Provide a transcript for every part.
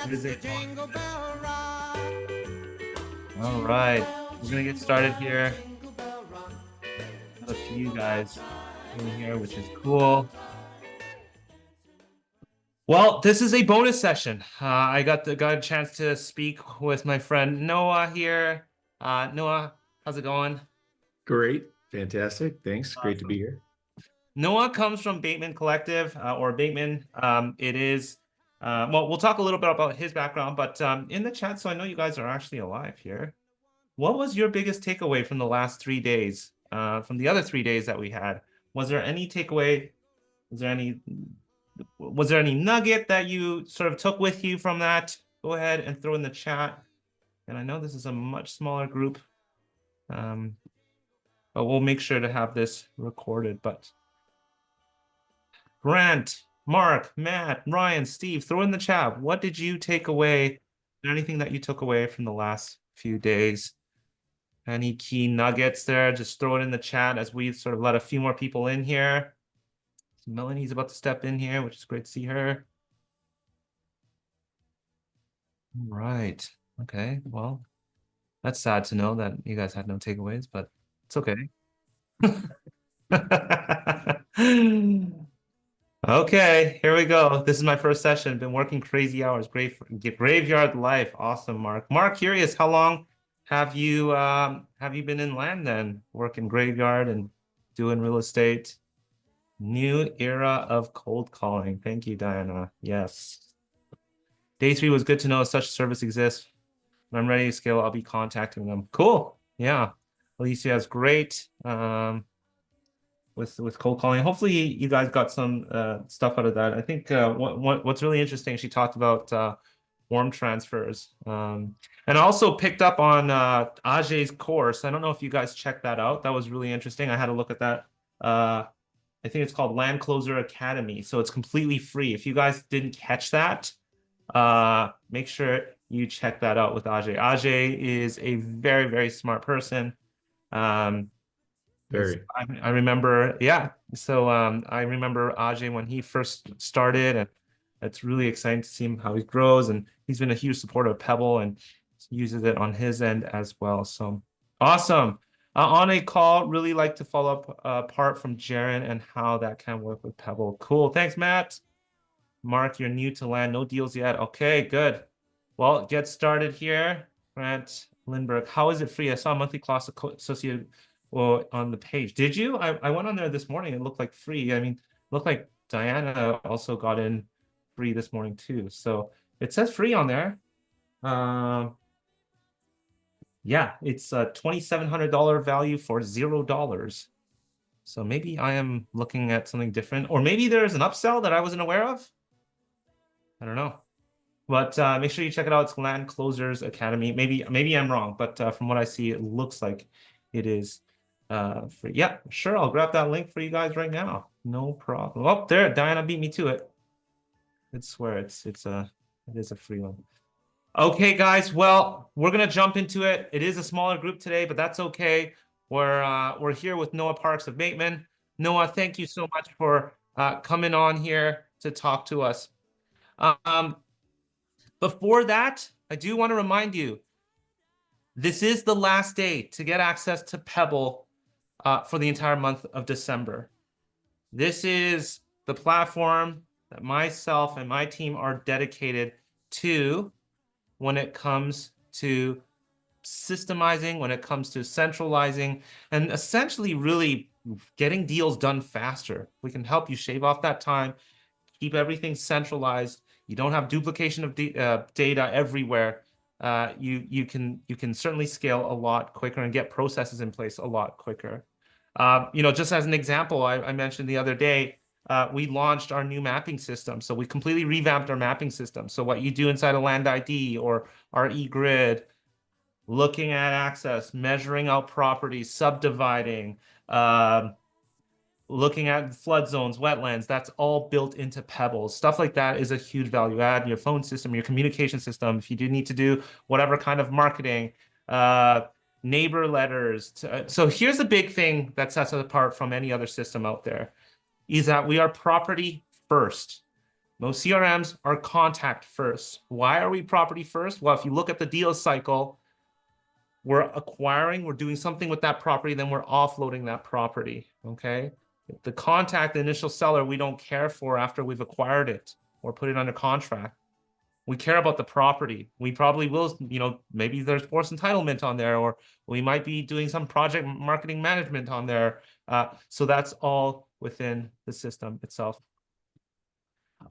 Music. All right, we're gonna get started here. Got a few guys in here, which is cool. Well, this is a bonus session. I got a chance to speak with my friend Noah here. Noah, how's it going? Great. Fantastic. Thanks. Great to be here. Noah comes from Bateman Collective or Bateman. It is, well, we'll talk a little bit about his background, but in the chat, so I know you guys are actually alive here. What was your biggest takeaway from the last 3 days, from the other 3 days that we had? Was there any takeaway? Was there any nugget that you sort of took with you from that? Go ahead and throw in the chat. And I know this is a much smaller group, but we'll make sure to have this recorded. But Grant, Mark, Matt, Ryan, Steve, throw in the chat. What did you take away? Anything that you took away from the last few days? Any key nuggets there? Just throw it in the chat as we sort of let a few more people in here. Melanie's about to step in here, which is great to see her. All right. Okay. Well, that's sad to know that you guys had no takeaways, but it's okay. Okay, here we go. This is my first session. Been working crazy hours. Graveyard life. Awesome, Mark. Mark, curious, how long have you been in land then? Working graveyard and doing real estate. New era of cold calling. Thank you, Diana. Yes. Day 3 was good to know such service exists. When I'm ready to scale, I'll be contacting them. Cool. Yeah. Alicia's great. With cold calling. Hopefully you guys got some stuff out of that. I think what's really interesting, she talked about warm transfers. And I also picked up on Ajay's course. I don't know if you guys checked that out. That was really interesting. I had a look at that. I think it's called Land Closer Academy. So it's completely free. If you guys didn't catch that, make sure you check that out with Ajay. Ajay is a very, very smart person. Very. I remember, yeah. So I remember Ajay when he first started, and it's really exciting to see him how he grows. And he's been a huge supporter of Pebble and uses it on his end as well. So awesome. On a call, really like to follow up part from Jaren and how that can work with Pebble. Cool. Thanks, Matt. Mark, you're new to land. No deals yet. Okay, good. Well, get started here. Grant Lindbergh, how is it free? I saw a monthly class associated on the page. Did you? I went on there this morning. It looked like free. I mean, it looked like Diana also got in free this morning too. So it says free on there. Yeah, it's a $2,700 value for $0. So maybe I am looking at something different, or maybe there's an upsell that I wasn't aware of. I don't know. But make sure you check it out. It's Land Closers Academy. Maybe I'm wrong, but from what I see, it looks like it is free. Yeah, sure. I'll grab that link for you guys right now. No problem. Oh, there, Diana beat me to it. I swear it is a free one. Okay, guys. Well, we're gonna jump into it. It is a smaller group today, but that's okay. We're here with Noah Parks of Bateman. Noah, thank you so much for coming on here to talk to us. Before that, I do want to remind you, this is the last day to get access to Pebble for the entire month of December. This is the platform that myself and my team are dedicated to when it comes to systemizing, when it comes to centralizing, and essentially really getting deals done faster. We can help you shave off that time, keep everything centralized. You don't have duplication of data everywhere. You can certainly scale a lot quicker and get processes in place a lot quicker. Just as an example, I mentioned the other day, we launched our new mapping system. So we completely revamped our mapping system. So what you do inside a land ID or our eGrid, looking at access, measuring out properties, subdividing, looking at flood zones, wetlands, that's all built into Pebbles. Stuff like that is a huge value add. Your phone system, your communication system, if you do need to do whatever kind of marketing, neighbor letters. So here's the big thing that sets us apart from any other system out there, is that we are property first. Most CRMs are contact first. Why are we property first? Well, if you look at the deal cycle, we're acquiring, we're doing something with that property, then we're offloading that property, okay? The contact, the initial seller, we don't care for after we've acquired it or put it under contract. We care about the property. We probably will, maybe there's forced entitlement on there, or we might be doing some project marketing management on there. So that's all within the system itself.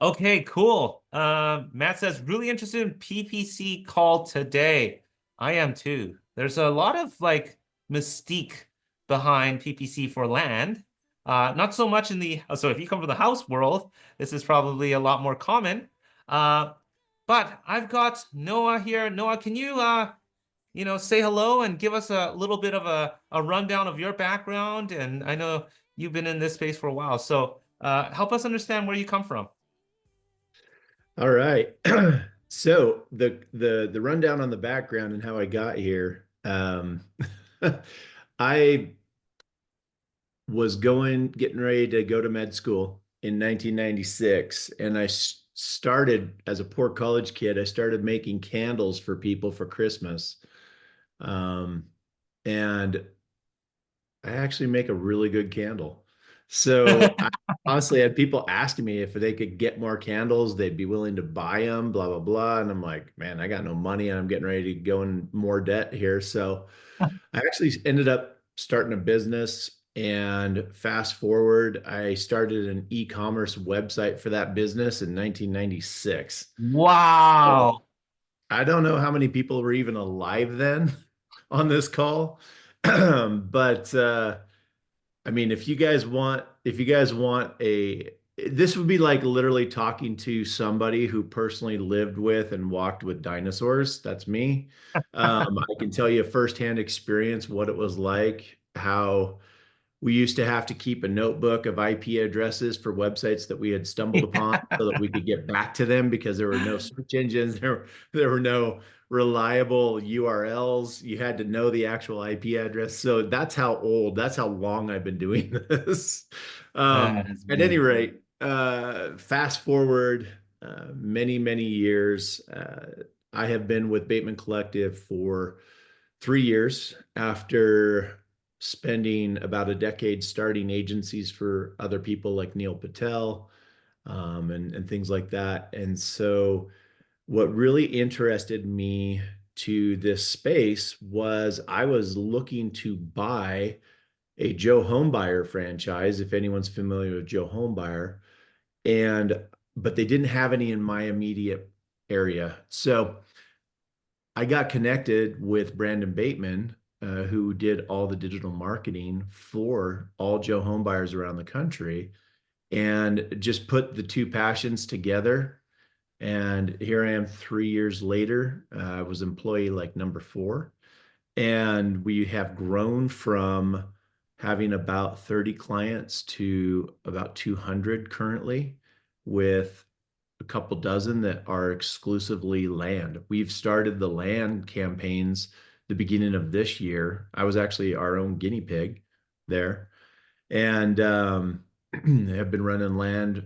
Okay, cool. Matt says, really interested in PPC call today. I am too. There's a lot of like mystique behind PPC for land. Not so much in the, so if you come from the house world, this is probably a lot more common. But I've got Noah here. Noah, can you, say hello and give us a little bit of a rundown of your background? And I know you've been in this space for a while, so help us understand where you come from. All right. So the rundown on the background and how I got here. I was getting ready to go to med school in 1996, and I started as a poor college kid. I started making candles for people for Christmas, and I actually make a really good candle. So I honestly had people asking me if they could get more candles, they'd be willing to buy them, blah, blah, blah. And I'm like, man, I got no money and I'm getting ready to go in more debt here. So I actually ended up starting a business. And fast forward, I started an e-commerce website for that business in 1996. So Wow. I don't know how many people were even alive then on this call. But I mean, if you guys want this would be like literally talking to somebody who personally lived with and walked with dinosaurs. That's me. I can tell you a firsthand experience what it was like, how we used to have to keep a notebook of IP addresses for websites that we had stumbled upon so that we could get back to them because there were no search engines, there were no reliable URLs. You had to know the actual IP address. So that's how long I've been doing this. That is At any amazing. rate, fast forward many, many years. I have been with Bateman Collective for 3 years after spending about a decade starting agencies for other people like Neil Patel, and things like that. And so, what really interested me to this space was I was looking to buy a Joe Homebuyer franchise, if anyone's familiar with Joe Homebuyer, and but they didn't have any in my immediate area. So I got connected with Brandon Bateman, who did all the digital marketing for all Joe home buyers around the country, and just put the two passions together. And here I am 3 years later. I was employee like number four. And we have grown from having about 30 clients to about 200 currently, with a couple dozen that are exclusively land. We've started the land campaigns the beginning of this year. I was actually our own guinea pig there, and have been running land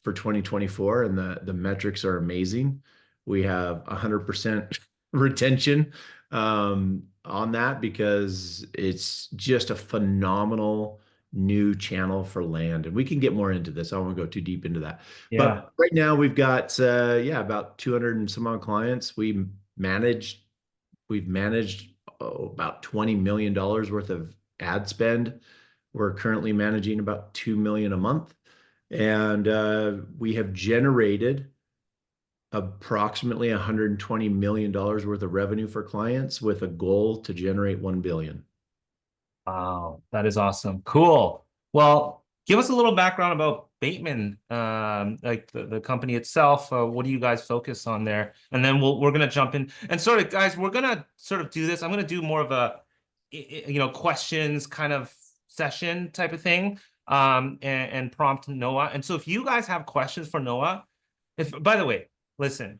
for 2024, and the metrics are amazing. We have 100% retention on that because it's just a phenomenal new channel for land. And we can get more into this. I don't want to go too deep into that. Yeah. But right now we've got about 200 and some odd clients. We've managed about $20 million worth of ad spend. We're currently managing about 2 million a month, and we have generated approximately $120 million worth of revenue for clients with a goal to generate 1 billion. Wow, that is awesome. Cool. Well, give us a little background about Bateman, like the company itself. What do you guys focus on there? And then we're gonna jump in and sort of, guys, we're gonna sort of do this. I'm gonna do more of a questions kind of session type of thing, and prompt Noah. And so if you guys have questions for Noah, if by the way, listen,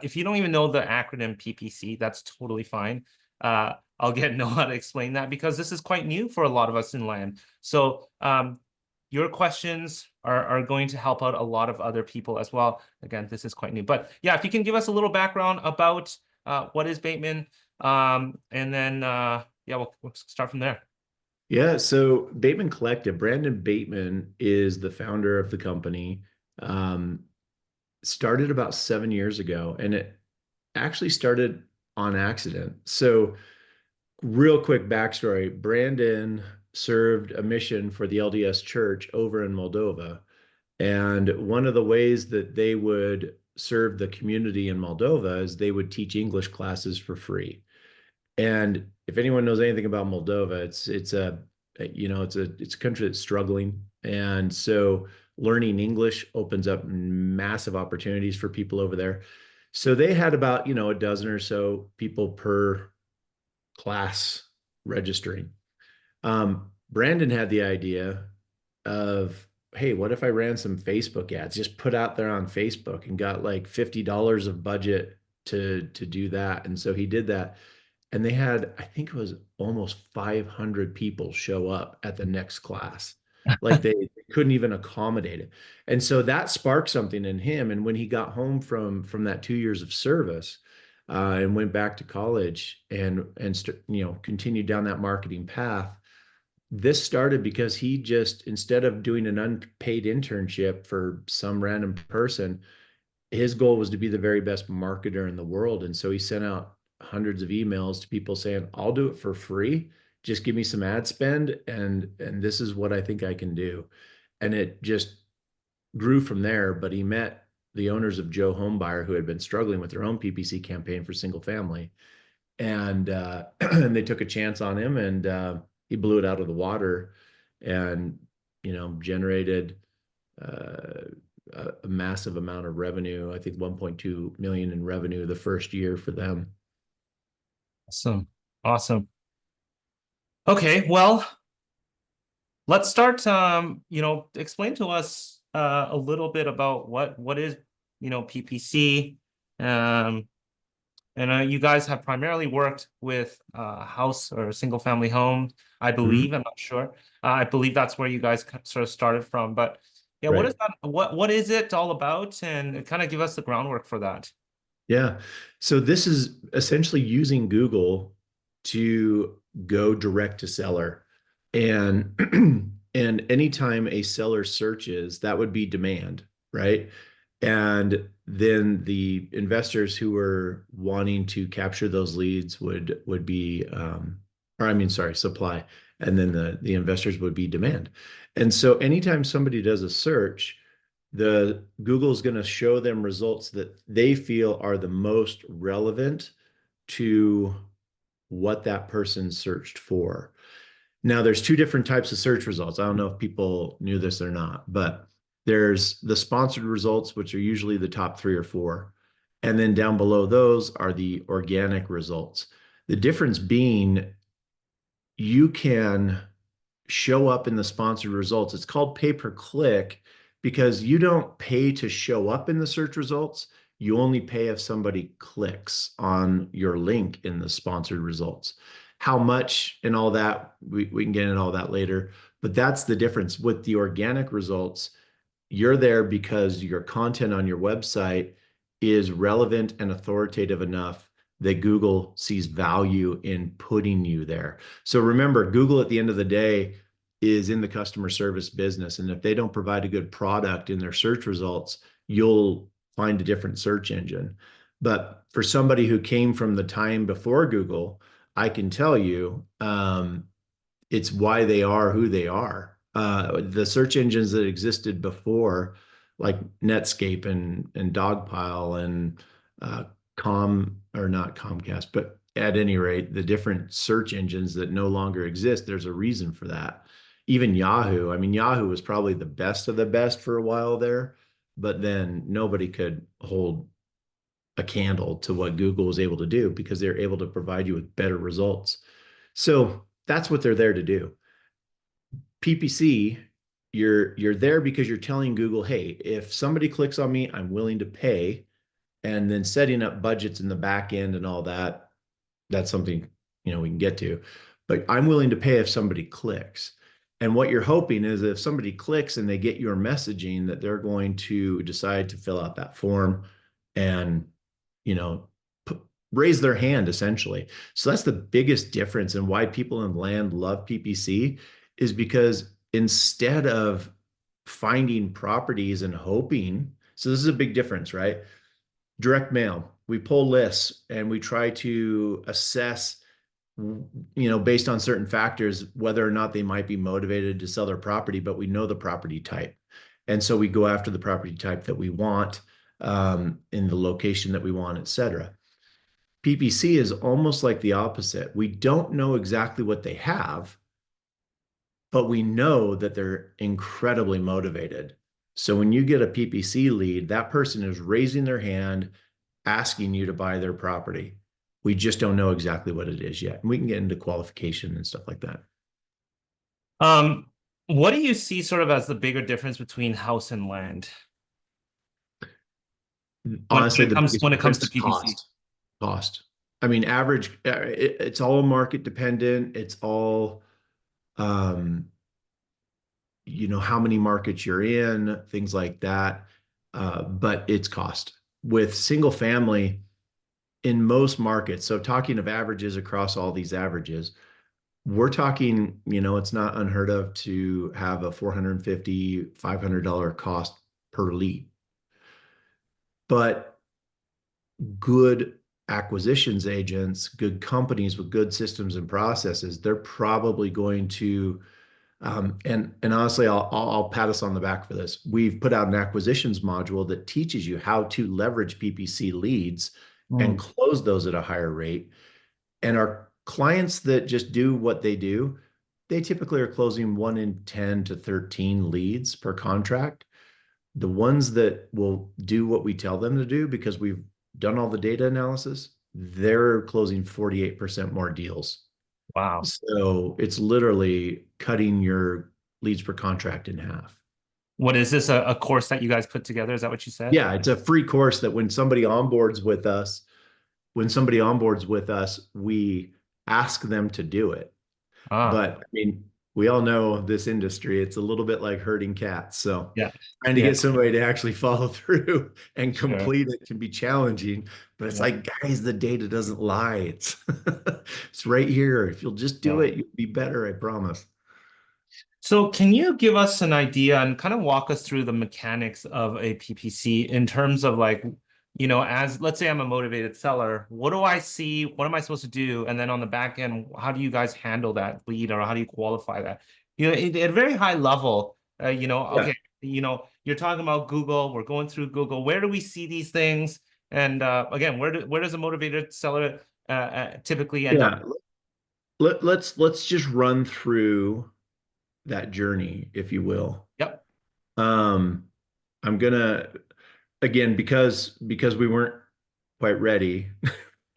if you don't even know the acronym PPC, that's totally fine. I'll get Noah to explain that because this is quite new for a lot of us in land. So your questions are going to help out a lot of other people as well. Again, this is quite new, but yeah, if you can give us a little background about what is Bateman, and then yeah, we'll start from there. Yeah, so Bateman Collective, Brandon Bateman is the founder of the company. Um, Started about 7 years ago, and it actually started on accident. So, real quick backstory: Brandon served a mission for the LDS Church over in Moldova. And one of the ways that they would serve the community in Moldova is they would teach English classes for free. And if anyone knows anything about Moldova, it's a it's a country that's struggling. And so learning English opens up massive opportunities for people over there. So they had about, a dozen or so people per class registering. Brandon had the idea of, hey, what if I ran some Facebook ads, just put out there on Facebook and got like $50 of budget to do that. And so he did that. And they had, I think it was almost 500 people show up at the next class. Like they couldn't even accommodate it. And so that sparked something in him. And when he got home from that 2 years of service, and went back to college and continued down that marketing path, this started because he just, instead of doing an unpaid internship for some random person, his goal was to be the very best marketer in the world. And so he sent out hundreds of emails to people saying, I'll do it for free. Just give me some ad spend, and this is what I think I can do. And it just grew from there. But he met the owners of Joe Homebuyer, who had been struggling with their own PPC campaign for single family. And and they took a chance on him, and he blew it out of the water, and generated uh, a massive amount of revenue. I think 1.2 million in revenue the first year for them. Awesome. Awesome. Okay, well, let's start, explain to us a little bit about what is, PPC. Um, and you guys have primarily worked with house or single family home, I Mhm. believe. I'm not sure. I believe that's where you guys sort of started from. But yeah, what is Right. that? What is it all about? And kind of give us the groundwork for that. Yeah. So this is essentially using Google to go direct to seller. And and anytime a seller searches, that would be demand, right? And then the investors who were wanting to capture those leads would be or I mean, sorry, supply. And then the investors would be demand. And so anytime somebody does a search, the Google's going to show them results that they feel are the most relevant to what that person searched for. Now, there's two different types of search results. I don't know if people knew this or not, but there's the sponsored results, which are usually the top three or four. And then down below those are the organic results. The difference being you can show up in the sponsored results. It's called pay per click because you don't pay to show up in the search results. You only pay if somebody clicks on your link in the sponsored results. How much and all that, we can get into all that later. But that's the difference with the organic results. You're there because your content on your website is relevant and authoritative enough that Google sees value in putting you there. So remember, Google at the end of the day is in the customer service business. And if they don't provide a good product in their search results, you'll find a different search engine. But for somebody who came from the time before Google, I can tell you it's why they are who they are. The search engines that existed before, like Netscape and Dogpile and Com or not Comcast, but at any rate, the different search engines that no longer exist, there's a reason for that. Even Yahoo, I mean, Yahoo was probably the best of the best for a while there, but then nobody could hold a candle to what Google was able to do because they're able to provide you with better results. So that's what they're there to do. PPC, you're there because you're telling Google, hey, if somebody clicks on me, I'm willing to pay. And then setting up budgets in the back end and all that, that's something we can get to. But I'm willing to pay if somebody clicks. And what you're hoping is if somebody clicks and they get your messaging, that they're going to decide to fill out that form and, you know, raise their hand essentially. So that's the biggest difference and why people in land love PPC is because instead of finding properties and hoping, so this is a big difference, right? Direct mail, we pull lists and we try to assess, based on certain factors, whether or not they might be motivated to sell their property, but we know the property type. And so we go after the property type that we want, in the location that we want, et cetera. PPC is almost like the opposite. We don't know exactly what they have, but we know that they're incredibly motivated. So when you get a PPC lead, that person is raising their hand, asking you to buy their property. We just don't know exactly what it is yet. And we can get into qualification and stuff like that. Um, what do you see sort of as the bigger difference between house and land Honestly, the when biggest it comes difference to is PPC? cost. I mean, average, it's all market dependent. It's all, um, how many markets you're in, things like that. But it's cost. With single family, in most markets, so talking of averages across all these averages, we're talking, it's not unheard of to have a $450, $500 cost per lead. But good acquisitions agents, good companies with good systems and processes, they're probably going to, and honestly, I'll pat us on the back for this. We've put out an acquisitions module that teaches you how to leverage PPC leads and Mm. close those at a higher rate. And our clients that just do what they do, they typically are closing 1 in 10 to 13 leads per contract. The ones that will do what we tell them to do because we've done all the data analysis, they're closing 48% more deals. Wow. So it's literally cutting your leads per contract in half. What is this, a course that you guys put together? Is that what you said? Yeah, it's a free course that when somebody onboards with us, we ask them to do it. Ah, But I mean, we all know this industry, it's a little bit like herding cats. So yeah. trying to Yeah, get somebody to actually follow through and sure. complete it can be challenging. But it's Yeah, like, guys, the data doesn't lie. It's right here. If you'll just do yeah. it, you'll be better, I promise. So can you give us an idea and kind of walk us through the mechanics of a PPC in terms of like, as let's say I'm a motivated seller, what do I see? What am I supposed to do? And then on the back end, how do you guys handle that lead or how do you qualify that? At a very high level, Yeah. okay, you're talking about Google, we're going through Google. Where do we see these things? And again, where does a motivated seller typically end up? Yeah. Let's just run through that journey, if you will. Yep, Um, I'm gonna again because we weren't quite ready.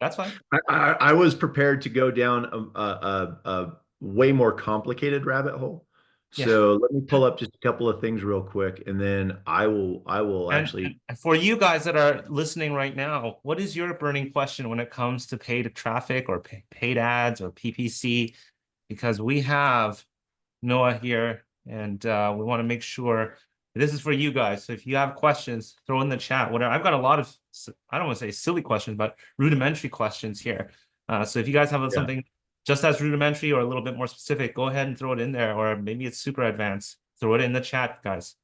that's fine. I was prepared to go down a way more complicated rabbit hole. Yeah. So let me pull up just a couple of things real quick, and then I will actually. And for you guys that are listening right now, what is your burning question when it comes to paid traffic or paid ads or PPC? Because we have Noah here, and we want to make sure this is for you guys. So if you have questions, throw in the chat. Whatever. I've got a lot of, I don't want to say silly questions, but rudimentary questions here. So if you guys have Yeah, something just as rudimentary or a little bit more specific, go ahead and throw it in there. Or maybe it's super advanced. Throw it in the chat, guys.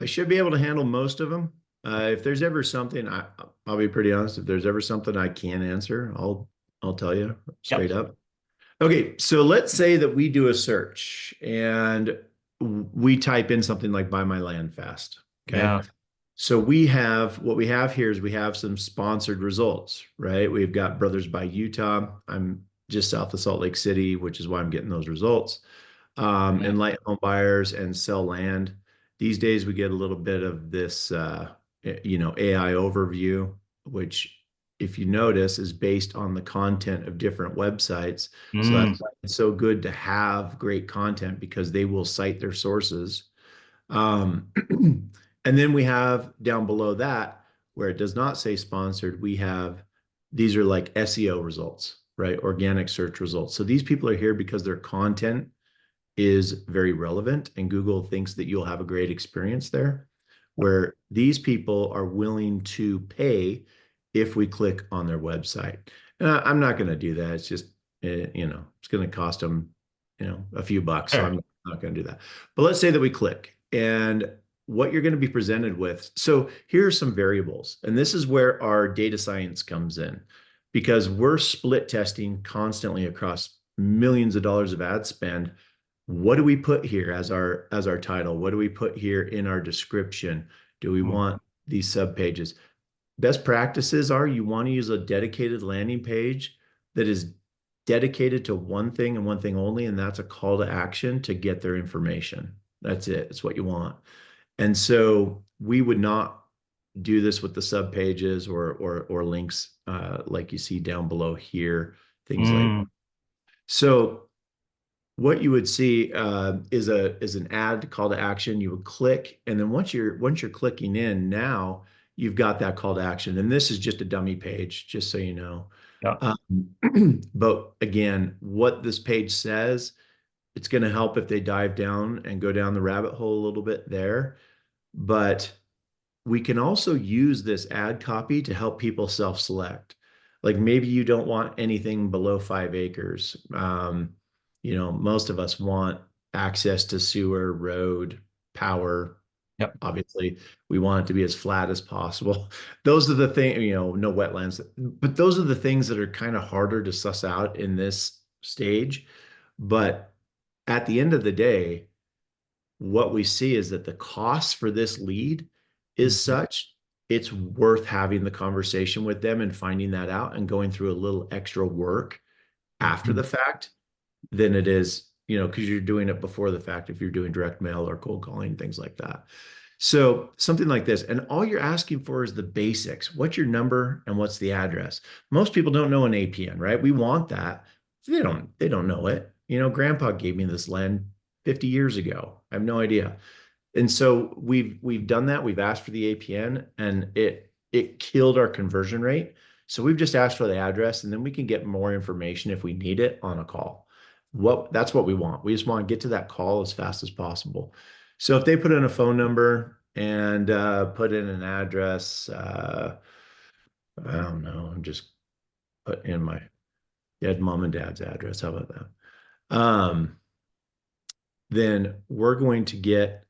I should be able to handle most of them. If there's ever something, I'll be pretty honest. If there's ever something I can't answer, I'll tell you straight Yep. up. Okay, so let's say that we do a search and we type in something like "buy my land fast." Okay. Yeah. So what we have here is we have some sponsored results, right? We've got Brothers by Utah. I'm just south of Salt Lake City, which is why I'm getting those results. Yeah. And light home buyers and sell land. These days we get a little bit of this, AI overview, which if you notice is based on the content of different websites. So Mm. that's why it's so good to have great content because they will cite their sources. Um, and then we have down below that, where it does not say sponsored, we have these are like SEO results, right? Organic search results. So these people are here because their content is very relevant, and Google thinks that you'll have a great experience there, where these people are willing to pay if we click on their website. I'm not going to do that. It's just, it's going to cost them, a few bucks. So Sure. I'm not going to do that. But let's say that we click, and what you're going to be presented with. So here are some variables, and this is where our data science comes in, because we're split testing constantly across millions of dollars of ad spend. What do we put here as our title? What do we put here in our description? Do we Mm, want these sub pages? Best practices are you want to use a dedicated landing page that is dedicated to one thing and one thing only, and that's a call to action to get their information. That's it. It's what you want. And so we would not do this with the sub pages or links like you see down below here, things like mm, so what you would see is an ad call to action. You would click, and then once you're clicking in, now you've got that call to action. And this is just a dummy page, just so you know. yeah. But again, what this page says, it's going to help if they dive down and go down the rabbit hole a little bit there. But we can also use this ad copy to help people self-select. Like maybe you don't want anything below 5 acres. Most of us want access to sewer, road, power. Yep. Obviously, we want it to be as flat as possible. Those are the things, no wetlands, but those are the things that are kind of harder to suss out in this stage. But at the end of the day, what we see is that the cost for this lead is Mhm. such it's worth having the conversation with them and finding that out and going through a little extra work after Mhm. the fact than it is, because you're doing it before the fact if you're doing direct mail or cold calling, things like that. So something like this, and all you're asking for is the basics. What's your number and what's the address? Most people don't know an APN, right? We want that. They don't know it. Grandpa gave me this land 50 years ago. I have no idea. And so we've done that. We've asked for the APN, and it killed our conversion rate. So we've just asked for the address, and then we can get more information if we need it on a call. That's what we want. We just want to get to that call as fast as possible. So if they put in a phone number and put in an address, I don't know, I'm just put in my dead mom and dad's address. How about that? Then we're going to get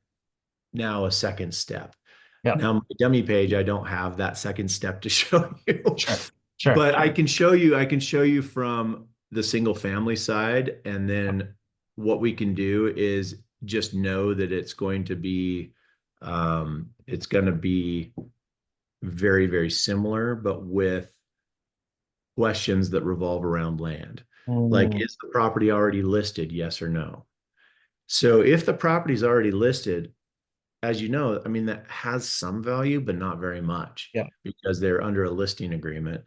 now a second step. Yep. Now, my dummy page, I don't have that second step to show you, Sure. Sure. but I can show you from the single family side. And then what we can do is just know that it's going to be very, very similar, but with questions that revolve around land. Like, Mm, is the property already listed? Yes or no? So if the property is already listed, as you know, I mean, that has some value, but not very much yeah. because they're under a listing agreement.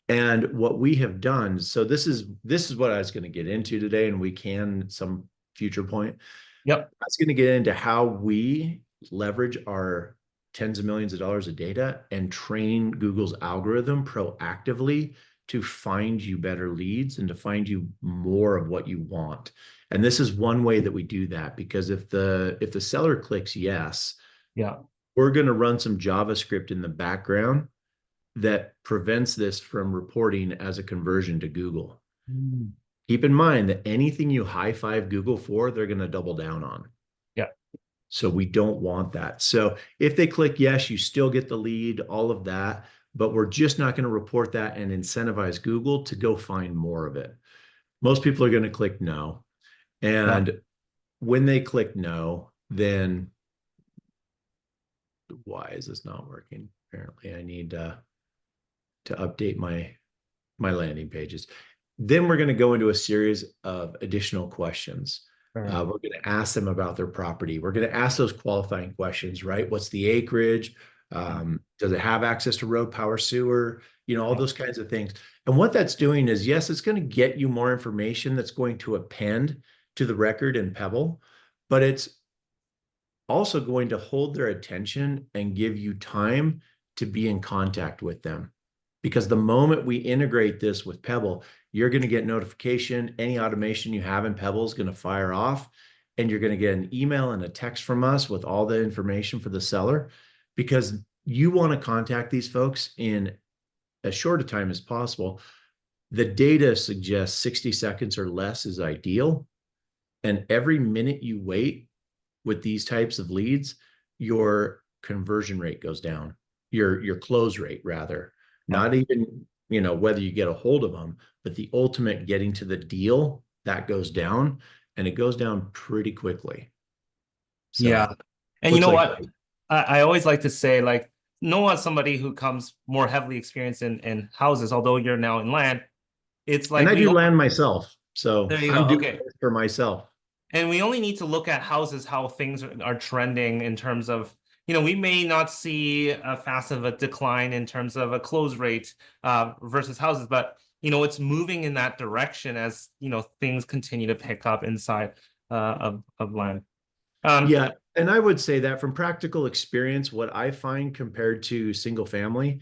And what we have done, so this is what I was going to get into today, and we can some future point. Yep. I was going to get into how we leverage our tens of millions of dollars of data and train Google's algorithm proactively to find you better leads and to find you more of what you want. And this is one way that we do that, because if the seller clicks yes, Yeah. we're going to run some JavaScript in the background that prevents this from reporting as a conversion to Google. Mm, Keep in mind that anything you high five Google for, they're going to double down on. yeah. So we don't want that. So if they click yes, you still get the lead, all of that, but we're just not going to report that and incentivize Google to go find more of it. Most people are going to click no. Yeah. And when they click no, then why is this not working? Apparently, I need to update my landing pages. Then we're going to go into a series of additional questions. Sure. We're going to ask them about their property. We're going to ask those qualifying questions, right? What's the acreage? Does it have access to road, power, sewer? All Yeah. those kinds of things. And what that's doing is, yes, it's going to get you more information that's going to append to the record in Pebble, but it's also going to hold their attention and give you time to be in contact with them. Because the moment we integrate this with Pebble, you're going to get notification. Any automation you have in Pebble is going to fire off. and you're going to get an email and a text from us with all the information for the seller, because you want to contact these folks in as short a time as possible. The data suggests 60 seconds or less is ideal. And every minute you wait with these types of leads, your conversion rate goes down, your close rate rather, Yeah. not even, whether you get a hold of them, but the ultimate getting to the deal, that goes down, and it goes down pretty quickly. Yeah. So And you looks know like, what? I always like to say, like, no, as somebody who comes more heavily experienced in houses, although you're now in land, it's and like I do land myself. So there you go. I'm doing Okay. this for myself. And we only need to look at houses, how things are trending in terms of, we may not see a fast of a decline in terms of a close rate versus houses, but, it's moving in that direction as, things continue to pick up inside of land. Yeah. And I would say that from practical experience, what I find compared to single family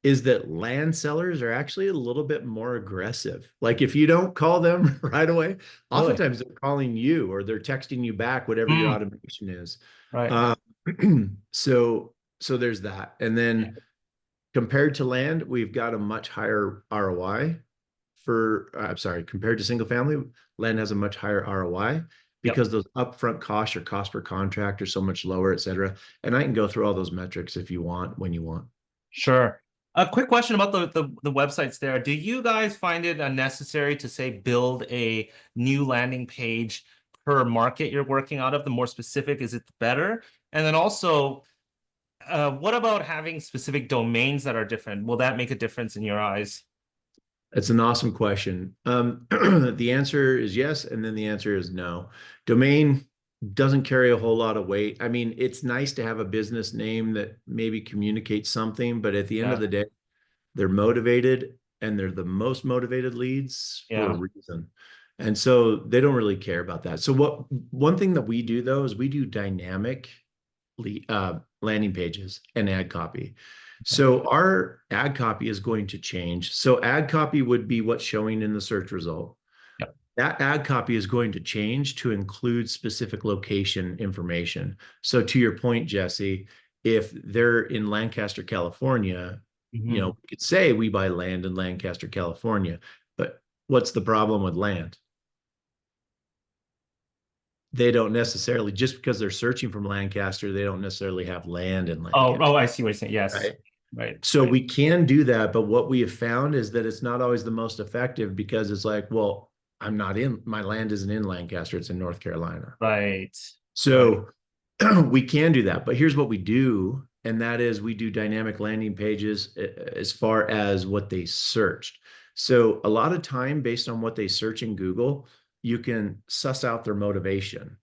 is that land sellers are actually a little bit more aggressive. Like if you don't call them right away, Really? oftentimes they're calling you or they're texting you back, whatever your Mm, automation is. right. Uh, so so there's that. And then compared to land, we've got a much higher ROI for, I'm sorry, compared to single family, land has a much higher ROI Yep. because those upfront costs or cost per contract are so much lower, et cetera. And I can go through all those metrics if you want, when you want. Sure. A quick question about the websites there. Do you guys find it unnecessary to say build a new landing page per market you're working out of? The more specific is it, the better? And then also, what about having specific domains that are different? Will that make a difference in your eyes? It's an awesome question. The answer is yes, and then the answer is no. Domain doesn't carry a whole lot of weight. I mean, it's nice to have a business name that maybe communicates something, but at the end of Yeah. the day, they're motivated and they're the most motivated leads for a Yeah. reason. And so they don't really care about that. So one thing that we do though is we do dynamic landing pages and ad copy. Okay. So our ad copy is going to change. So ad copy would be what's showing in the search result. Yep. That ad copy is going to change to include specific location information. So to your point, Jesse, if they're in Lancaster, California, Mhm. we could say we buy land in Lancaster, California. But what's the problem with land? They don't necessarily, just because they're searching from Lancaster, they don't necessarily have land in Oh, Lancaster, I see what you're saying. Yes. right? Right. So we can do that, but what we have found is that it's not always the most effective because it's like, well, my land isn't in Lancaster, it's in North Carolina. Right. Right. So we can do that, but here's what we do, and that is we do dynamic landing pages as far as what they searched. So a lot of time based on what they search in Google, you can suss out their motivation.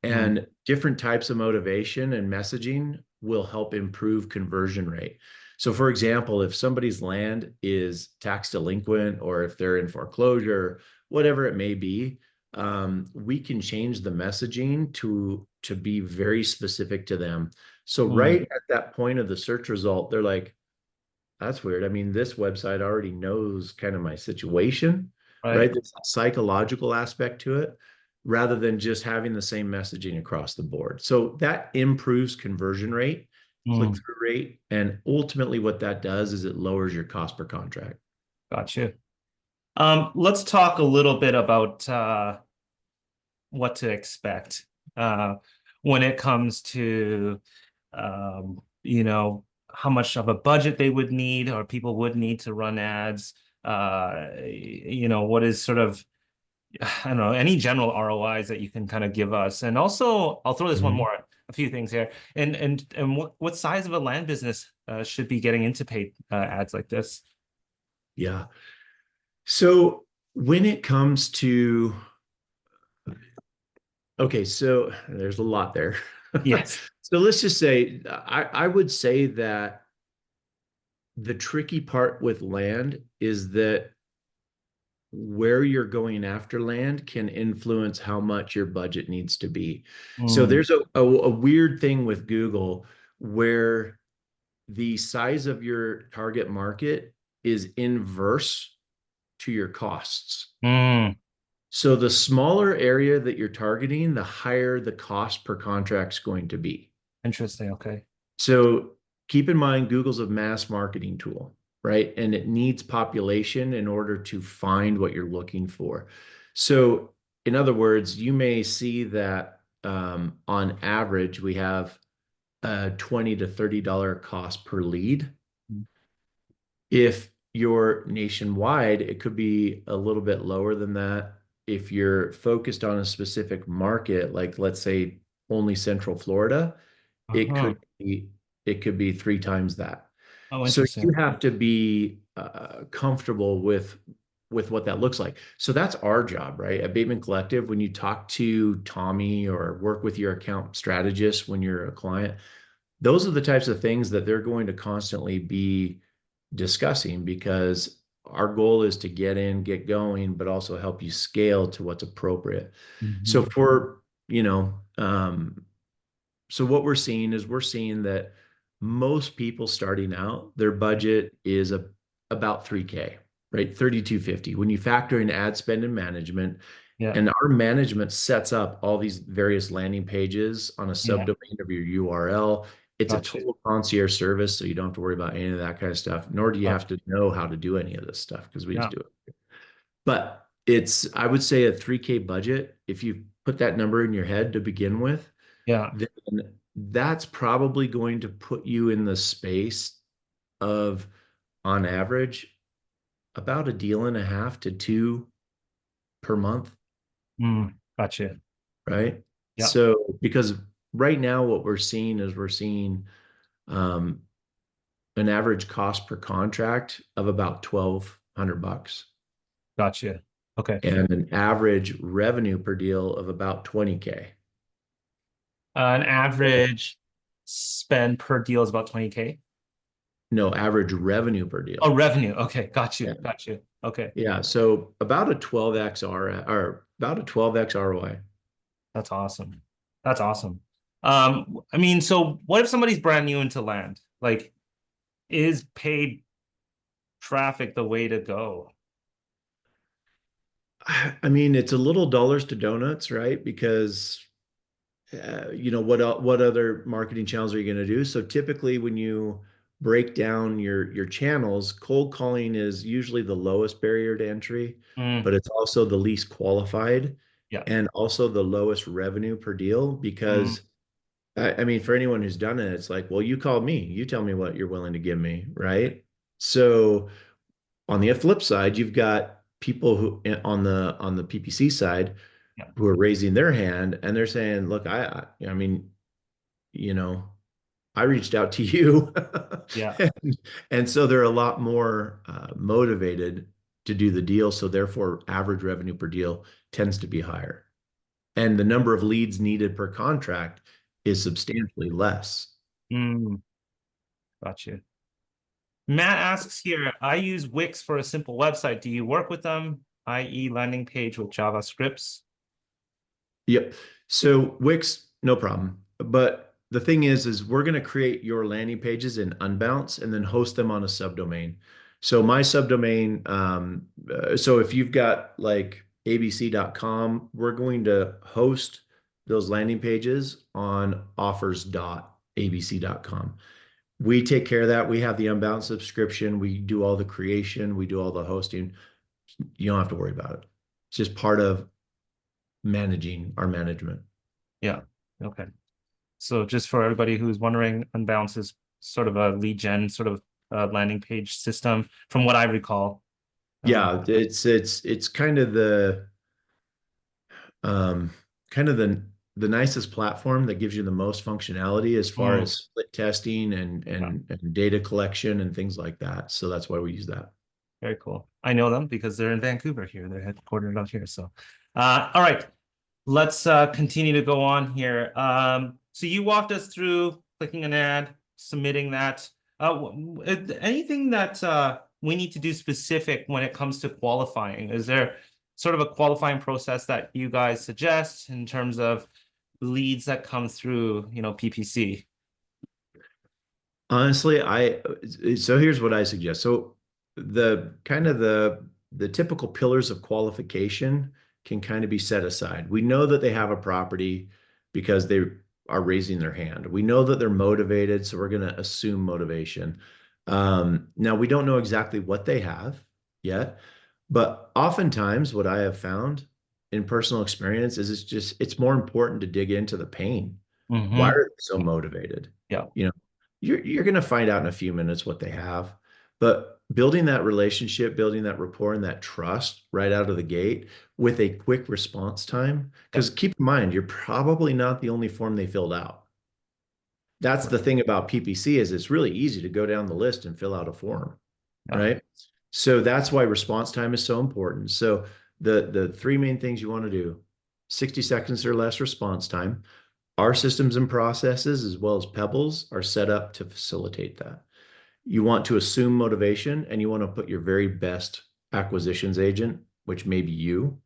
Mm. And different types of motivation and messaging will help improve conversion rate. So, for example, if somebody's land is tax delinquent or if they're in foreclosure, whatever it may be, we can change the messaging to be very specific to them. So, Mm. right at that point of the search result, they're like, that's weird. I mean, this website already knows kind of my situation, right? Right. There's a psychological aspect to it rather than just having the same messaging across the board. So that improves conversion rate, Mm. click-through rate, and ultimately what that does is it lowers your cost per contract. Got you. Let's talk a little bit about what to expect uh, when it comes to how much of a budget they would need or people would need to run ads. What is sort of, I don't know, any general ROIs that you can kind of give us. And also, I'll throw this one Mhm. more, a few things here. And what size of a land business should be getting into paid ads like this? Yeah. So when it comes to, okay, so there's a lot there. Yes. So let's just say, I would say that the tricky part with land is that where you're going after land can influence how much your budget needs to be. So Mm, there's a weird thing with Google where the size of your target market is inverse to your costs. mm, So the smaller area that you're targeting, the higher the cost per contract's going to be. Interesting. Okay. So keep in mind, Google's a mass marketing tool, right? And it needs population in order to find what you're looking for. So, in other words, you may see that on average, we have a $20 to $30 cost per lead. Mm. If you're nationwide, it could be a little bit lower than that. If you're focused on a specific market, like let's say only Central Florida, it Uh-huh. could be it could be three times that. Oh, So you interesting. have to be comfortable with what that looks like. So that's our job, right? At Bateman Collective, when you talk to Tommy or work with your account strategist when you're a client, those are the types of things that they're going to constantly be discussing because our goal is to get in, get going, but also help you scale to what's appropriate. So Hmm. for, you know, so what we're seeing that most people starting out, their budget is about 3K, right? 3250. When you factor in ad spend and management, Yeah. and our management sets up all these various landing pages on a Yeah. subdomain of your URL. It's a Gotcha. total concierge service, so you don't have to worry about any of that kind of stuff, nor do you have Gotcha. to know how to do any of this stuff because we just Yeah. do it. But it's, I would say, a 3K budget. If you put that number in your head to begin with, Yeah. then that's probably going to put you in the space of, on average, about a deal and a half to two per month, Mm. Gotcha. right? Yeah. So, because right now what we're seeing is we're seeing um, an average cost per contract of about 1,200 bucks Gotcha. Okay. and an average revenue per deal of about 20K. An average spend per deal is about 20K. No, average revenue per Oh, deal. revenue. Okay. Got you. Yeah. Got you. Okay. Yeah. So about a 12x or about a 12x ROI. That's awesome. That's awesome. I mean, so what if somebody's brand new into land? Like, is paid traffic the way to go? I mean, it's a little dollars to donuts, right? Because what other marketing channels are you going to do? So typically, when you break down your channels, cold calling is usually the lowest barrier to entry, Mm, but it's also the least qualified yeah. and also the lowest revenue per deal. Mm, Because I mean, for anyone who's done it, it's like, well, you called me, you tell me what you're willing to give me, right? So on the flip side, you've got people who on the PPC side yeah. who are raising their hand and they're saying, look, I mean, you know, I reached out to you. Yeah. And so they're a lot more motivated to do the deal. So therefore, average revenue per deal tends to be higher. And the number of leads needed per contract is substantially less. Mm, got you. Matt asks here, I use Wix for a simple website. Do you work with them, i.e. landing page with JavaScripts? Yep. So Wix, no problem. But the thing is we're going to create your landing pages in Unbounce and then host them on a subdomain. So my subdomain, so if you've got like abc.com, we're going to host those landing pages on offers.abc.com. We take care of that. We have the Unbounce subscription. We do all the creation. We do all the hosting. You don't have to worry about it. It's just part of managing our management. Yeah. Okay. So just for everybody who's wondering, Unbounce is sort of a lead gen sort of landing page system, from what I recall. Yeah, it's um kind of the nicest platform that gives you the most functionality as far Mm, as split testing and yeah, and data collection and things like that. So that's why we use that. very cool. I know them because they're in Vancouver here. They're headquartered out here. So, all right, let's continue to go on here. So you walked us through clicking an ad, submitting that. Anything that we need to do specific when it comes to qualifying? Is there sort of a qualifying process that you guys suggest in terms of leads that come through, PPC? Honestly, I so here's what I suggest. So the kind of the typical pillars of qualification can kind of be set aside. We know that they have a property because they are raising their hand. We know that they're motivated, so we're going to assume motivation. Now, we don't know exactly what they have yet, but oftentimes what I have found in personal experience is it's more important to dig into the pain. Why Mm-hmm. are they so motivated? Yeah. You know, you're going to find out in a few minutes what they have, but building that relationship, building that rapport and that trust right out of the gate with a quick response time, Yeah. because keep in mind, you're probably not the only form they filled out. That's the thing about PPC is it's really easy to go down the list and fill out a form, Yeah. right? So that's why response time is so important. So the three main things you want to do, 60 seconds or less response time. Our systems and processes, as well as Pebbles, are set up to facilitate that. You want to assume motivation and you want to put your very best acquisitions agent, which may be you,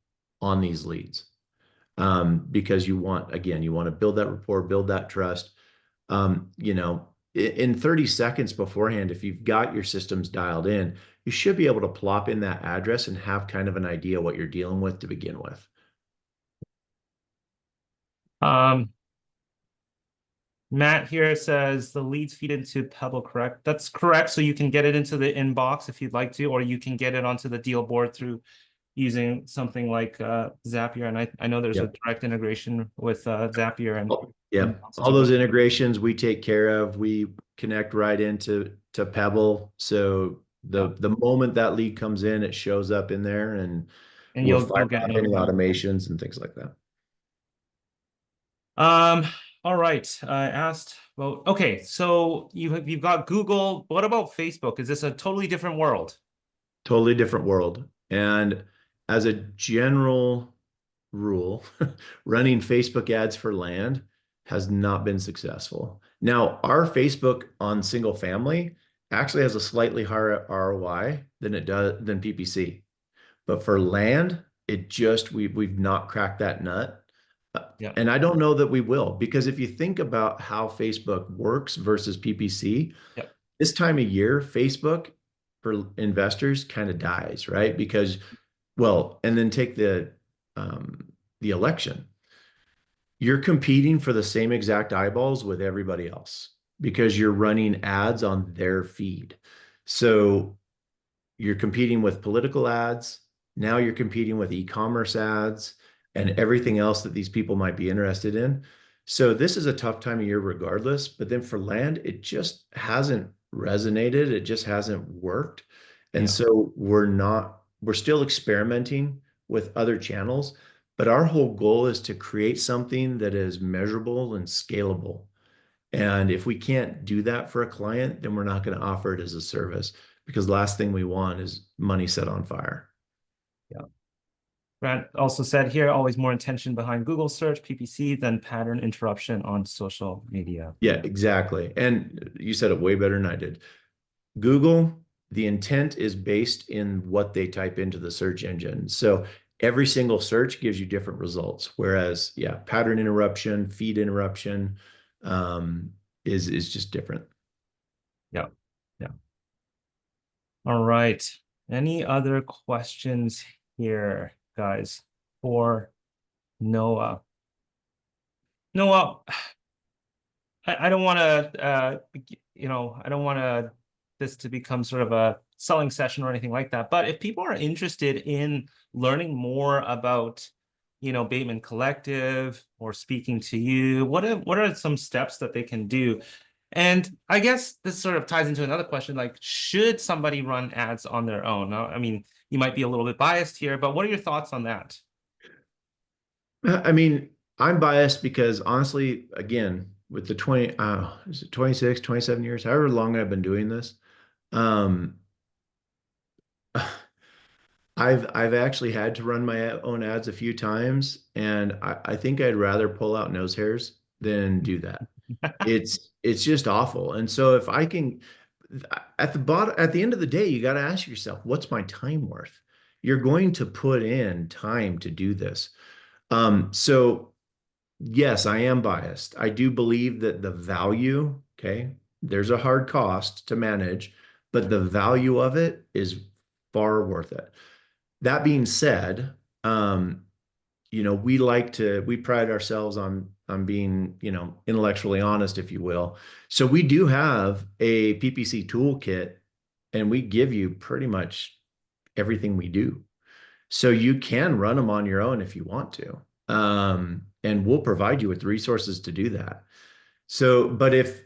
on these leads. Because you want, again, you want to build that rapport, build that trust. In 30 seconds beforehand, if you've got your systems dialed in, you should be able to plop in that address and have kind of an idea what you're dealing with to begin with. Um, Matt here says the leads feed into Pebble, correct? That's correct. So you can get it into the inbox if you'd like to, or you can get it onto the deal board through using something like Zapier. And I know there's a Yep. direct integration with Zapier Yeah. and lots of All those different. integrations we take care of. We connect right into Pebble. So Yeah. the moment that lead comes in, it shows up in there and And we'll you'll fire get off any notified. automations and things like that. Um, all right. I asked, well, okay, so you've got Google. What about Facebook? Is this a totally different world? Totally different world. And as a general rule, running Facebook ads for land has not been successful. Now, our Facebook on single family actually has a slightly higher ROI than it does than PPC. But for land, we've not cracked that nut. Yeah. And I don't know that we will, because if you think about how Facebook works versus PPC, Yeah. this time of year, Facebook for investors kind of dies, right? Because, well, and then take the election. You're competing for the same exact eyeballs with everybody else because you're running ads on their feed. So you're competing with political ads. Now you're competing with e-commerce ads and everything else that these people might be interested in. So this is a tough time of year regardless, but then for land, it just hasn't resonated. It just hasn't worked. And Yeah. so we're still experimenting with other channels, but our whole goal is to create something that is measurable and scalable. And if we can't do that for a client, then we're not going to offer it as a service because the last thing we want is money set on fire. Yeah. Grant also said here, always more intention behind Google search, PPC, than pattern interruption on social media. Yeah, exactly. And you said it way better than I did. Google, the intent is based in what they type into the search engine. So every single search gives you different results. Whereas, yeah, pattern interruption, feed interruption, is just different. Yeah. Yeah. All right. Any other questions here, guys, for Noah? Noah, I don't want to, I don't want this to become sort of a selling session or anything like that. But if people are interested in learning more about, Bateman Collective or speaking to you, what are some steps that they can do? And I guess this sort of ties into another question, like, should somebody run ads on their own? Now, I mean, you might be a little bit biased here, but what are your thoughts on that? I mean, I'm biased because honestly, again, with the 20, is it 26, 27 years, however long I've been doing this, um, I've actually had to run my own ads a few times, and I think I'd rather pull out nose hairs than do that. It's just awful. And so if I can, at the end of the day, you got to ask yourself, what's my time worth? You're going to put in time to do this. So yes, I am biased. I do believe that the value, okay, there's a hard cost to manage, but the value of it is far worth it. That being said, we pride ourselves on being, intellectually honest, if you will. So we do have a PPC toolkit, and we give you pretty much everything we do. So you can run them on your own if you want to. And we'll provide you with resources to do that. So, but if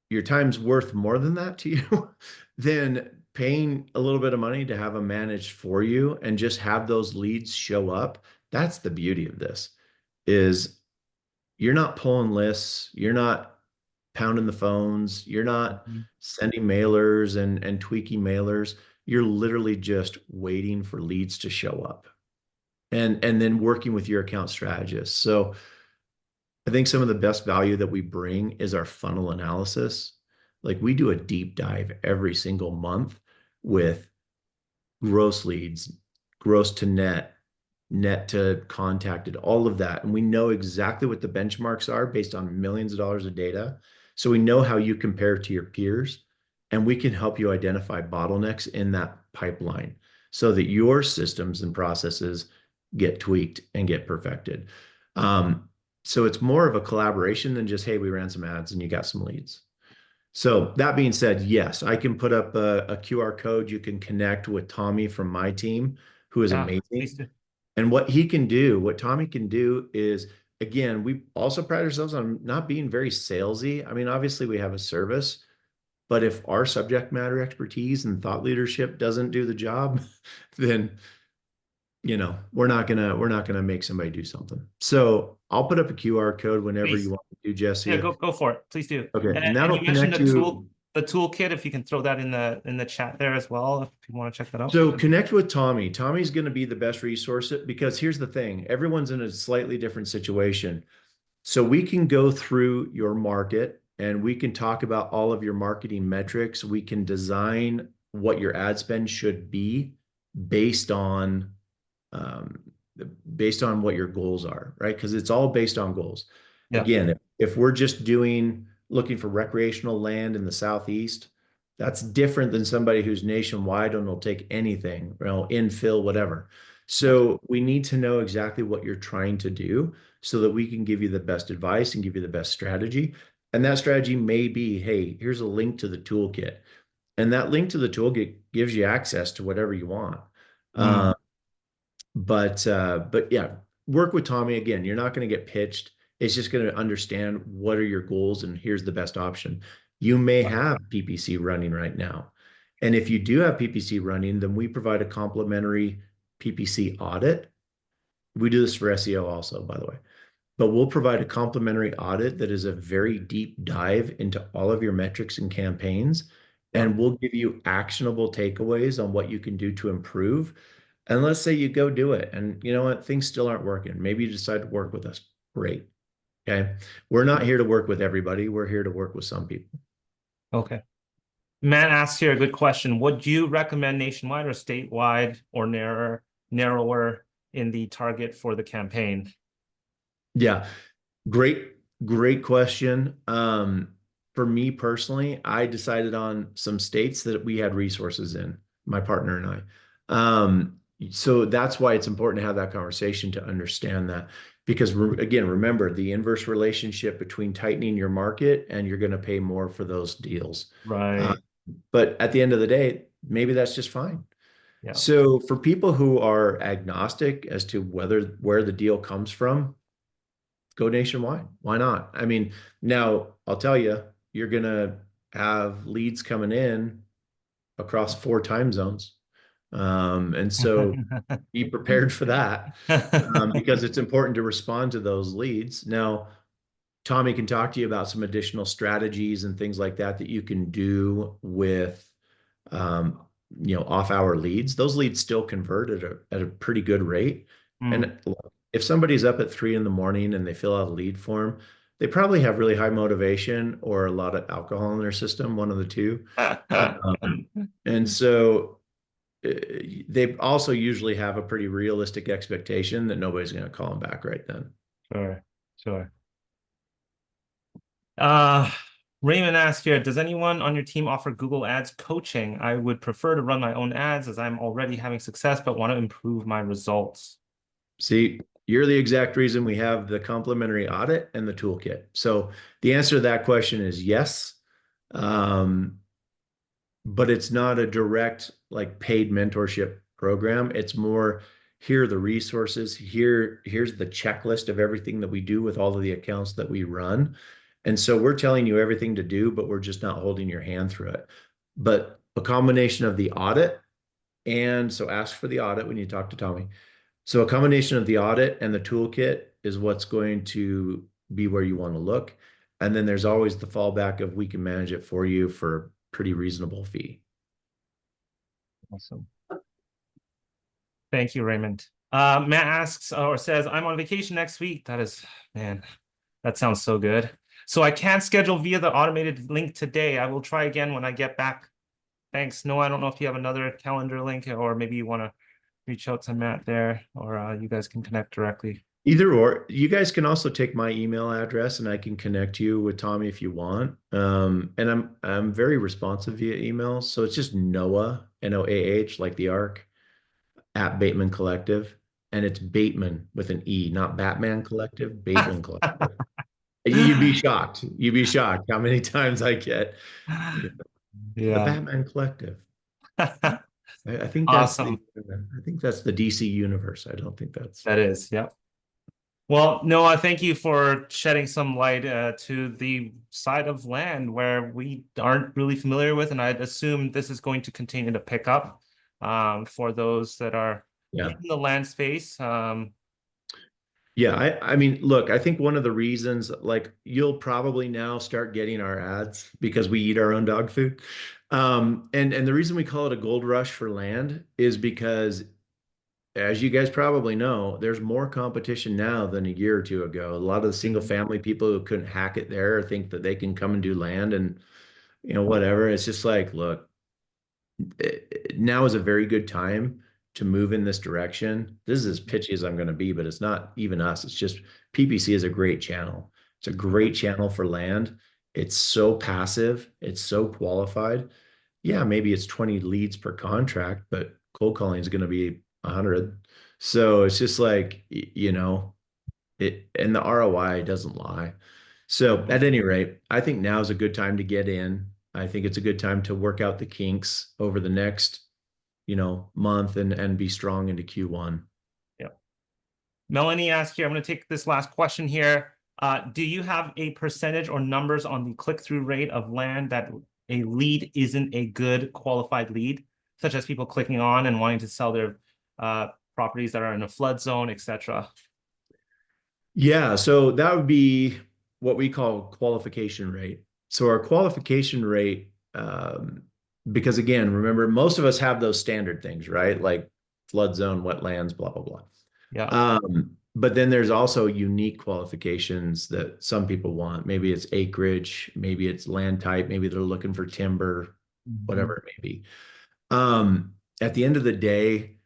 your time's worth more than that to you, then paying a little bit of money to have them managed for you and just have those leads show up, that's the beauty of this, is you're not pulling lists, you're not pounding the phones, you're not Mhm. sending mailers and tweaking mailers. You're literally just waiting for leads to show up and then working with your account strategist. So I think some of the best value that we bring is our funnel analysis. Like we do a deep dive every single month with gross leads, gross to net, net to contacted, all of that. And we know exactly what the benchmarks are based on millions of dollars of data. So we know how you compare to your peers, and we can help you identify bottlenecks in that pipeline so that your systems and processes get tweaked and get perfected. So it's more of a collaboration than just, hey, we ran some ads and you got some leads. So that being said, yes, I can put up a QR code. You can connect with Tommy from my team, who is Yeah, amazing. please do. And what he can do, what Tommy can do is, again, we also pride ourselves on not being very salesy. I mean, obviously we have a service, but if our subject matter expertise and thought leadership doesn't do the job, then we're not gonna make somebody do something. So I'll put up a QR code whenever you Please. want to do, Yeah, Jesse. go for it. Please do. Okay, and And that'll you mentioned connect you. the toolkit, if you can throw that in the chat there as well, if you want to check that out. So connect with Tommy. Tommy's going to be the best resource because here's the thing, everyone's in a slightly different situation. So we can go through your market and we can talk about all of your marketing metrics. We can design what your ad spend should be based on um, based on what your goals are, right? Because it's all based on goals. Yeah. Again, if we're just looking for recreational land in the southeast, that's different than somebody who's nationwide and will take anything, infill, whatever. Yeah. So we need to know exactly what you're trying to do so that we can give you the best advice and give you the best strategy. And that strategy may be, hey, here's a link to the toolkit. And that link to the toolkit gives you access to whatever you want. Mm. But yeah, work with Tommy again. You're not going to get pitched. It's just going to understand what are your goals and here's the best option. You may have PPC running right now. And if you do have PPC running, then we provide a complimentary PPC audit. We do this for SEO also, by the way. But we'll provide a complimentary audit that is a very deep dive into all of your metrics and campaigns. Yeah. And we'll give you actionable takeaways on what you can do to improve. And let's say you go do it. And you know what? Things still aren't working. Maybe you decide to work with us. Great. Okay. We're not here to work with everybody. We're here to work with some people. Okay. Matt asks here a good question. Would you recommend nationwide or statewide or narrower in the target for the campaign? Yeah. Great, great question. For me personally, I decided on some states that we had resources in, my partner and I. So that's why it's important to have that conversation to understand that. Because again, remember the inverse relationship between tightening your market and you're going to pay more for those deals. Uh, Right. but at the end of the day, maybe that's just fine. Yeah. So for people who are agnostic as to where the deal comes from, go nationwide. Why not? I mean, now I'll tell you, you're going to have leads coming in across 4 time zones. And so be prepared for that because it's important to respond to those leads. Now, Tommy can talk to you about some additional strategies and things like that that you can do with um, off-hour leads. Those leads still convert at a pretty good rate. Mm. And if somebody's up at 3 in the morning and they fill out a lead form, they probably have really high motivation or a lot of alcohol in their system, one of the two. And so they also usually have a pretty realistic expectation that nobody's going to call them back right then. Sure, sure. Uh, Raymond asked here, does anyone on your team offer Google Ads coaching? I would prefer to run my own ads as I'm already having success, but want to improve my results. See, You're the exact reason we have the complimentary audit and the toolkit. So the answer to that question is yes. Um, but it's not a direct like paid mentorship program. It's more here are the resources, here's the checklist of everything that we do with all of the accounts that we run. And so we're telling you everything to do, but we're just not holding your hand through it. But a combination of the audit and so ask for the audit when you talk to Tommy. So a combination of the audit and the toolkit is what's going to be where you want to look. And then there's always the fallback of we can manage it for you for a pretty reasonable fee. Awesome. Thank you, Raymond. Matt asks or says, I'm on vacation next week. That is, man, that sounds so good. So I can't schedule via the automated link today. I will try again when I get back. Thanks. No, I don't know if you have another calendar link or maybe you want to reach out to Matt there or you guys can connect directly. Either or, you guys can also take my email address and I can connect you with Tommy if you want. And I'm very responsive via email. So it's just Noah, Noah, like the Ark, at Bateman Collective. And it's Bateman with an E, not Batman Collective, Bateman Collective. You'd be shocked. You'd be shocked how many times I get the Yeah. Batman Collective. I think Awesome. I think that's the DC universe. I don't think that's That is, yeah. Well, Noah, thank you for shedding some light to the side of land where we aren't really familiar with, and I'd assume this is going to continue to pick up for those that are yeah. in the land space. Yeah, I mean, look, I think one of the reasons, like, you'll probably now start getting our ads because we eat our own dog food. And the reason we call it a gold rush for land is because, as you guys probably know, there's more competition now than a year or two ago. A lot of the single family people who couldn't hack it there think that they can come and do land and, whatever. It's just like, look, now is a very good time to move in this direction. This is as pitchy as I'm going to be, but it's not even us. It's just PPC is a great channel. It's a great channel for land. It's so passive. It's so qualified. Yeah, maybe it's 20 leads per contract, but cold calling is going to be 100. So it's just like, it, and the ROI doesn't lie. So at any rate, I think now is a good time to get in. I think it's a good time to work out the kinks over the next, month and be strong into Q1. Yeah. Melanie asked here, I'm going to take this last question here. Do you have a percentage or numbers on the click-through rate of land that a lead isn't a good qualified lead, such as people clicking on and wanting to sell their properties that are in a flood zone, etc.? Yeah, so that would be what we call qualification rate. So our qualification rate, because again, remember, most of us have those standard things, right? Like flood zone, wetlands, blah, blah, blah. Yeah. But then there's also unique qualifications that some people want. Maybe it's acreage, maybe it's land type, maybe they're looking for timber, whatever it may be. At the end of the day,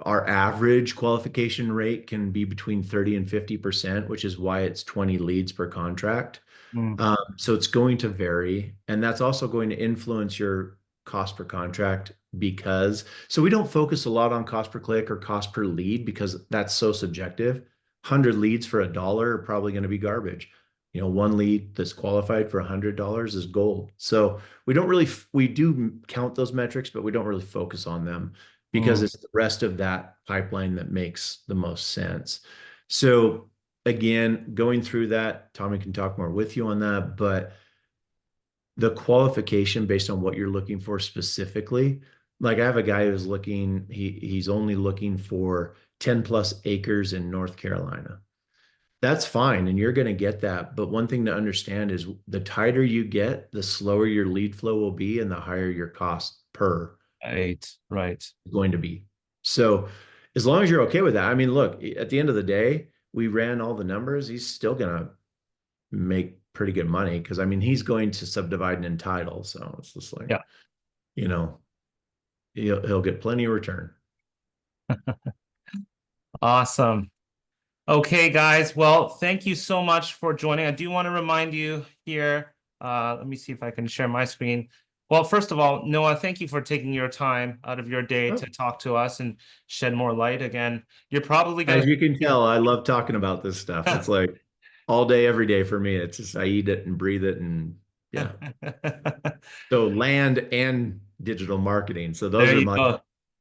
our average qualification rate can be between 30 and 50%, which is why it's 20 leads per contract. Mm. So it's going to vary. And that's also going to influence your cost per contract because, so we don't focus a lot on cost per click or cost per lead because that's so subjective. 100 leads for $1 are probably going to be garbage. One lead that's qualified for $100 is gold. So we do count those metrics, but we don't really focus on them because it's the rest of that pipeline that makes the most sense. So again, going through that, Tommy can talk more with you on that, but the qualification based on what you're looking for specifically, like I have a guy who's he's only looking for 10 plus acres in North Carolina. That's fine, and you're going to get that. But one thing to understand is the tighter you get, the slower your lead flow will be and the higher your cost per Right. going to be. So as long as you're okay with that, I mean, look, at the end of the day, we ran all the numbers. He's still going to make pretty good money because I mean, he's going to subdivide and entitle. So it's just like, Yeah. you know, he'll get plenty of return. Awesome. Okay, guys. Well, thank you so much for joining. I do want to remind you here. Let me see if I can share my screen. Well, first of all, Noah, thank you for taking your time out of your day Oh, to talk to us and shed more light. Again, you're probably as going you can to. tell, I love talking about this stuff. It's like all day, every day for me. It's just I eat it and breathe it, and yeah. So land and digital marketing. So those There are you my, go.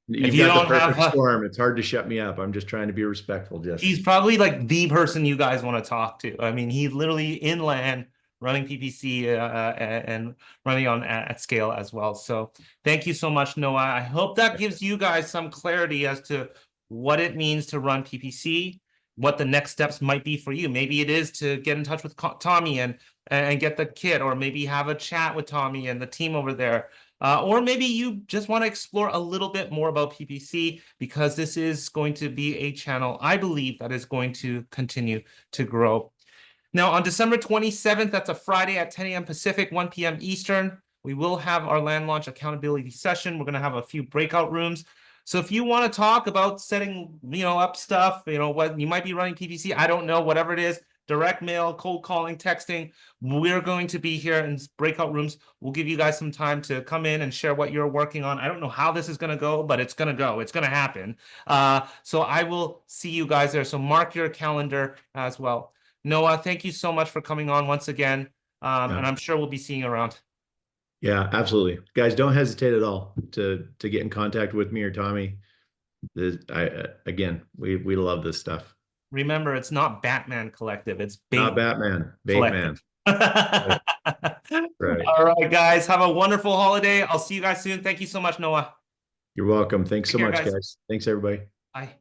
If you've you got the don't perfect have, storm. It's hard to shut me up. I'm just trying to be respectful, he's Jesse. probably like the person you guys want to talk to. I mean, he's literally in land running PPC and running on at scale as well. So thank you so much, Noah. I hope that gives you guys some clarity as to what it means to run PPC, what the next steps might be for you. Maybe it is to get in touch with Tommy and get the kit, or maybe have a chat with Tommy and the team over there. Or maybe you just want to explore a little bit more about PPC, because this is going to be a channel, I believe, that is going to continue to grow. Now, on December 27th, that's a Friday at 10 a.m. Pacific, 1 p.m. Eastern, we will have our land launch accountability session. We're going to have a few breakout rooms. So if you want to talk about setting, up stuff, what you might be running PPC, I don't know, whatever it is, direct mail, cold calling, texting, we're going to be here in breakout rooms. We'll give you guys some time to come in and share what you're working on. I don't know how this is going to go, but it's going to go. It's going to happen. So I will see you guys there. So mark your calendar as well. Noah, thank you so much for coming on once again. And Yeah. I'm sure we'll be seeing you around. Yeah, absolutely. Guys, don't hesitate at all to get in contact with me or Tommy. Again, we love this stuff. Remember, it's not Batman Collective, it's Not Bait Batman, Collective. Bateman. All Right. Right. right, guys. Have a wonderful holiday. I'll see you guys soon. Thank you so much, Noah. You're welcome. Thanks Take so care, much, guys. guys. Thanks, everybody. Bye.